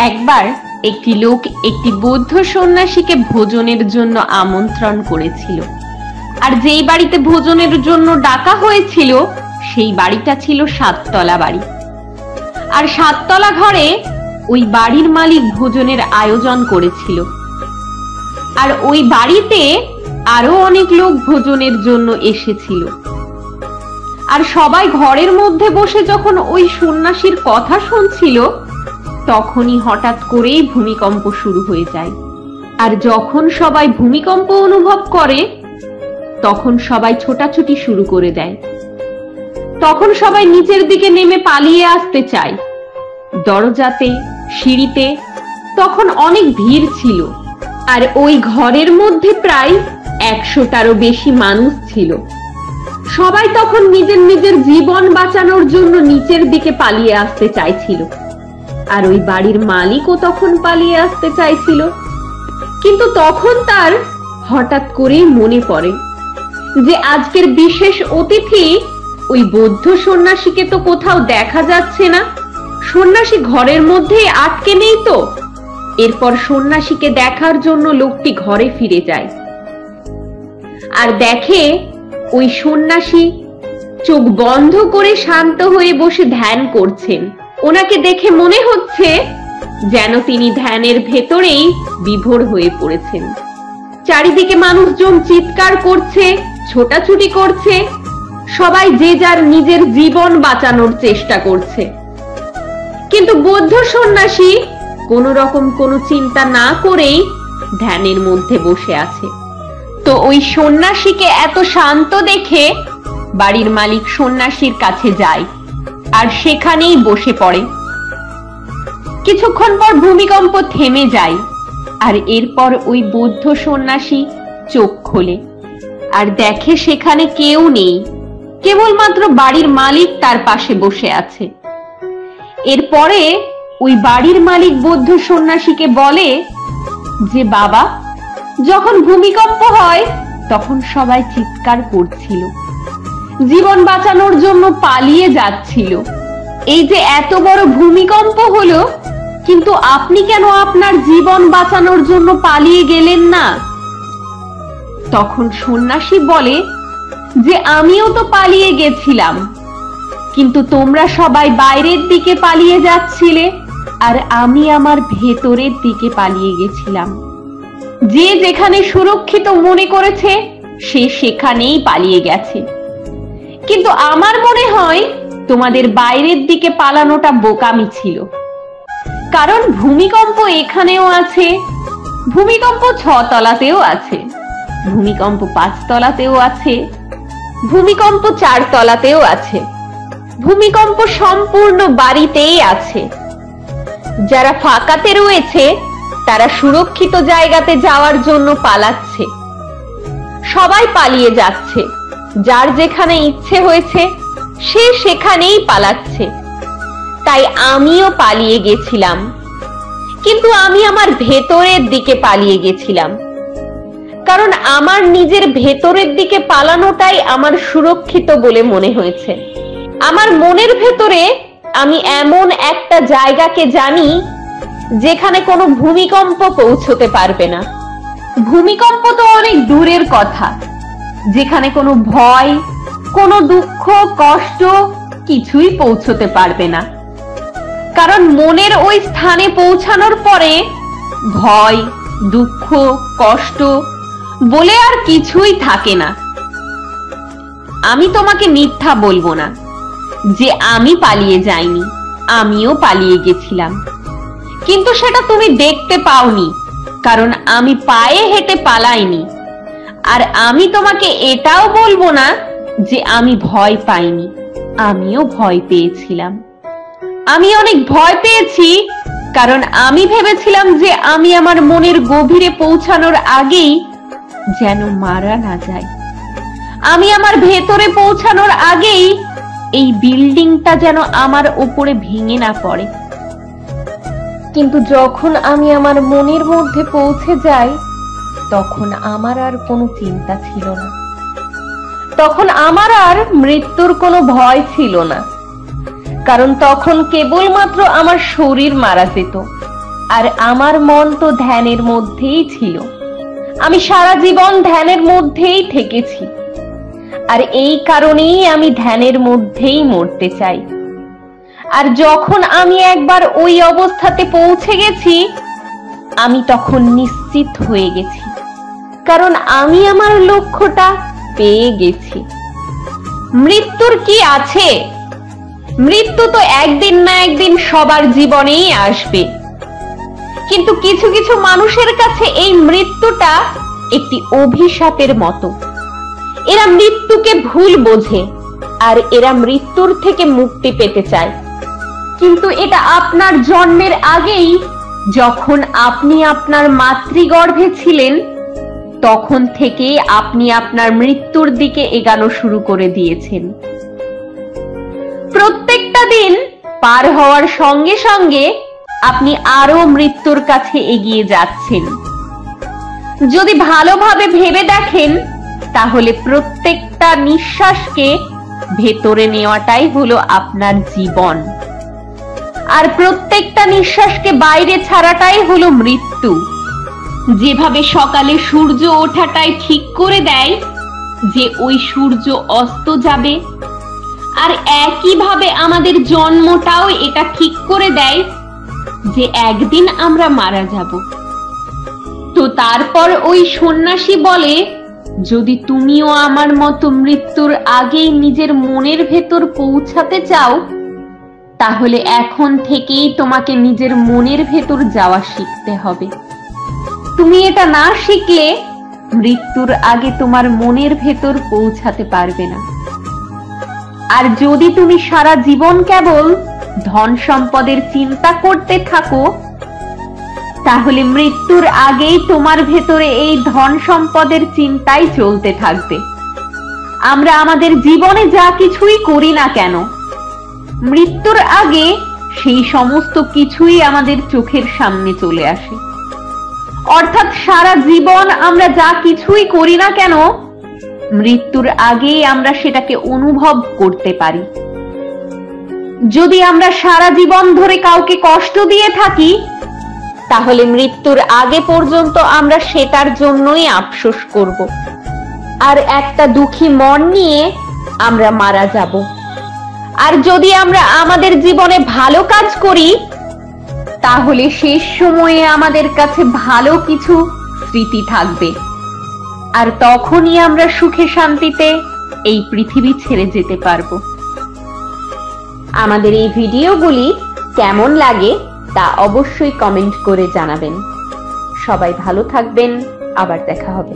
একবার একটি লোক একটি বৌদ্ধ সন্ন্যাসীকে ভোজনের জন্য আমন্ত্রণ করেছিল, আর যেই বাড়িতে ভোজনের জন্য ডাকা হয়েছিল সেই বাড়িটা ছিল 7 তলা বাড়ি। আর 7 তলা ঘরে ওই বাড়ির মালিক ভোজনের আয়োজন করেছিল। আর ওই বাড়িতে আরো অনেক লোক ভোজনের জন্য এসেছিল। আর সবাই ঘরের মধ্যে বসে যখন ওই সন্ন্যাসীর কথা শুনছিল, তখনই হঠাৎ করেই ভূমিকম্প শুরু হয়ে যায়। আর যখন সবাই ভূমিকম্প অনুভব করে, তখন সবাই ছোটাছুটি শুরু করে দেয়। তখন সবাই নিচের দিকে নেমে পালিয়ে আসতে চায়। দরজাতে, সিঁড়িতে তখন অনেক ভিড় ছিল। আর ওই ঘরের মধ্যে প্রায় 100টারও বেশি মানুষ ছিল। সবাই তখন নিজের নিজের জীবন বাঁচানোর জন্য নিচের দিকে পালিয়ে আসতে চাইছিল। আর ওই বাড়ির মালিকও তখন পালিয়ে আসতে চাইছিল। কিন্তু তখন তার হঠাৎ করেই মনে পড়ে যে আজকের বিশেষ অতিথি ওই বৌদ্ধ সন্ন্যাসীকে তো কোথাও দেখা যাচ্ছে না। সন্ন্যাসী ঘরের মধ্যেই আটকে নেই তো। এরপর সন্ন্যাসীকে দেখার জন্য লোকটি ঘরে ফিরে যায় আর দেখে ওই সন্ন্যাসী চোখ বন্ধ করে শান্ত হয়ে বসে ধ্যান করছেন। ওনাকে দেখে মনে হচ্ছে যেন তিনি ধ্যানের ভেতরেই বিভোর হয়ে পড়েছেন। চারিদিকে মানুষজন চিৎকার করছে, ছোটাছুটি করছে, সবাই যে যার নিজের জীবন বাঁচানোর চেষ্টা করছে। কিন্তু বৌদ্ধ সন্ন্যাসী কোন রকম কোনো চিন্তা না করেই ধ্যানের মধ্যে বসে আছে। তো ওই সন্ন্যাসীকে এত শান্ত দেখে বাড়ির মালিক সন্ন্যাসীর কাছে যায় আর সেখানেই বসে পড়ে। কিছুক্ষণ পর ভূমিকম্প থেমে যায় আর এরপর ওই বৌদ্ধ সন্ন্যাসী চোখ খোলে আর দেখে সেখানে কেউ নেই, কেবলমাত্র বাড়ির মালিক তার পাশে বসে আছে। এরপরে ওই বাড়ির মালিক বৌদ্ধ সন্ন্যাসীকে বলে যে, বাবা, যখন ভূমিকম্প হয় তখন সবাই চিৎকার করছিল, জীবন বাঁচানোর জন্য পালিয়ে যাচ্ছিল। এই যে এত বড় ভূমিকম্প হলো, কিন্তু আপনি কেন আপনার জীবন বাঁচানোর জন্য পালিয়ে গেলেন না? তখন সন্ন্যাসী বলে যে, আমিও তো পালিয়ে গেছিলাম, কিন্তু তোমরা সবাই বাইরের দিকে পালিয়ে যাচ্ছিলে আর আমি আমার ভেতরের দিকে পালিয়ে গেছিলাম। যে যেখানে সুরক্ষিত মনে করেছে সে সেখানেই পালিয়ে গেছে। কিন্তু আমার মনে হয় তোমাদের বাইরের দিকে পালানোটা বোকামি ছিল, কারণ ভূমিকম্প এখানেও আছে, ভূমিকম্প 6 তলাতেও আছে, ভূমিকম্প 5 তলাতেও আছে, ভূমিকম্প 4 তলাতেও আছে, ভূমিকম্প সম্পূর্ণ বাড়িতেই আছে। যারা ফাঁকাতে রয়েছে তারা সুরক্ষিত জায়গাতে যাওয়ার জন্য পালাচ্ছে। সবাই পালিয়ে যাচ্ছে, যার যেখানে ইচ্ছে হয়েছে সে সেখানেই পালাচ্ছে। তাই আমিও পালিয়ে গেছিলাম, কিন্তু আমি আমার ভেতরের দিকে পালিয়ে গেছিলাম, কারণ আমার নিজের ভেতরের দিকে পালানোটাই আমার সুরক্ষিত বলে মনে হয়েছে। আমার মনের ভেতরে আমি এমন একটা জায়গাকে জানি যেখানে কোনো ভূমিকম্প পৌঁছতে পারবে না। ভূমিকম্প তো অনেক দূরের কথা, যেখানে কোনো ভয়, কোনো দুঃখ, কষ্ট কিছুই পৌঁছতে পারবে না। কারণ মনের ওই স্থানে পৌঁছানোর পরে ভয়, দুঃখ, কষ্ট বলে আর কিছুই থাকে না। আমি তোমাকে মিথ্যা বলবো না যে আমি পালিয়ে যাইনি, আমিও পালিয়ে গেছিলাম, কিন্তু সেটা তুমি দেখতে পাওনি, কারণ আমি পায়ে হেঁটে পালাইনি। আর আমি তোমাকে এটাও বলবো না যে আমি ভয় পাইনি, আমিও ভয় পেয়েছিলাম। আমি অনেক ভয় পেয়েছি, কারণ আমি ভেবেছিলাম যে আমি আমার মনের গভীরে পৌঁছানোর আগেই যেন মারা না যায়। আমি আমার ভেতরে পৌঁছানোর আগেই এই বিল্ডিংটা যেন আমার উপরে ভেঙে না পড়ে। কিন্তু যখন আমি আমার মনের মধ্যে পৌঁছে যাই, তখন আমার আর কোনো চিন্তা ছিল না, তখন আমার আর মৃত্যুর কোনো ভয় ছিল না, কারণ তখন কেবলমাত্র আমার শরীর মারা যেত, আর আমার মন তো ধ্যানের মধ্যেই ছিল। আমি সারা জীবন ধ্যানের মধ্যেই থেকেছি, আর এই কারণেই আমি ধ্যানের মধ্যেই মরতে চাই। আর যখন আমি একবার ওই অবস্থাতে পৌঁছে গেছি, আমি তখন নিশ্চিত হয়ে গেছি, কারণ আমি আমার লক্ষ্যটা পেয়ে গেছি। মৃত্যুর কি আছে? মৃত্যু তো একদিন না একদিন সবার জীবনেই আসবে, কিন্তু কিছু কিছু মানুষের কাছে এই মৃত্যুটা একটি অভিশাপের মতো। এরা মৃত্যুকে ভুল বোঝে, আর এরা মৃত্যুর থেকে মুক্তি পেতে চায়। কিন্তু এটা আপনার জন্মের আগেই, যখন আপনি আপনার মাতৃগর্ভে ছিলেন, তখন থেকে আপনি আপনার মৃত্যুর দিকে এগানো শুরু করে দিয়েছেন। প্রত্যেকটা দিন পার হওয়ার সঙ্গে সঙ্গে আপনি আরো মৃত্যুর কাছে এগিয়ে যাচ্ছেন। যদি ভালোভাবে ভেবে দেখেন, তাহলে প্রত্যেকটা নিঃশ্বাসকে ভেতরে নেওয়াটাই হলো আপনার জীবন, আর প্রত্যেকটা নিঃশ্বাসকে বাইরে ছাড়াটাই হলো মৃত্যু। যেভাবে সকালে সূর্য ওঠাটাই ঠিক করে দেয় যে ওই সূর্য অস্ত যাবে, আর একইভাবে আমাদের জন্মটাও এটা ঠিক করে দেয় যে একদিন আমরা মারা যাব। তো তারপর ওই সন্ন্যাসী বলে, যদি তুমিও আমার মতো মৃত্যুর আগেই নিজের মনের ভেতর পৌঁছাতে চাও, তাহলে এখন থেকেই তোমাকে নিজের মনের ভেতর যাওয়া শিখতে হবে। তুমি এটা না শিখলে মৃত্যুর আগে তোমার মনের ভেতর পৌঁছাতে পারবে না। আর যদি তুমি সারা জীবন কেবল ধন সম্পদের চিন্তা করতে থাকো, তাহলে মৃত্যুর আগেই তোমার ভেতরে এই ধন সম্পদের চিন্তাই চলতে থাকবে। আমরা আমাদের জীবনে যা কিছুই করি না কেন, মৃত্যুর আগে সেই সমস্ত কিছুই আমাদের চোখের সামনে চলে আসে। অর্থাৎ সারা জীবন আমরা যা কিছুই করি না কেন, মৃত্যুর আগেই আমরা সেটাকে অনুভব করতে পারি। যদি আমরা সারা জীবন ধরে কাউকে কষ্ট দিয়ে থাকি, তাহলে মৃত্যুর আগে পর্যন্ত আমরা সেটার জন্যই আফসোস করব, আর একটা দুঃখী মন নিয়ে আমরা মারা যাব। আর যদি আমরা আমাদের জীবনে ভালো কাজ করি, তাহলে শেষ সময়ে আমাদের কাছে ভালো কিছু স্মৃতি থাকবে, আর তখনই আমরা সুখে শান্তিতে এই পৃথিবী ছেড়ে যেতে পারবো। আমাদের এই ভিডিওগুলি কেমন লাগে তা অবশ্যই কমেন্ট করে জানাবেন। সবাই ভালো থাকবেন, আবার দেখা হবে।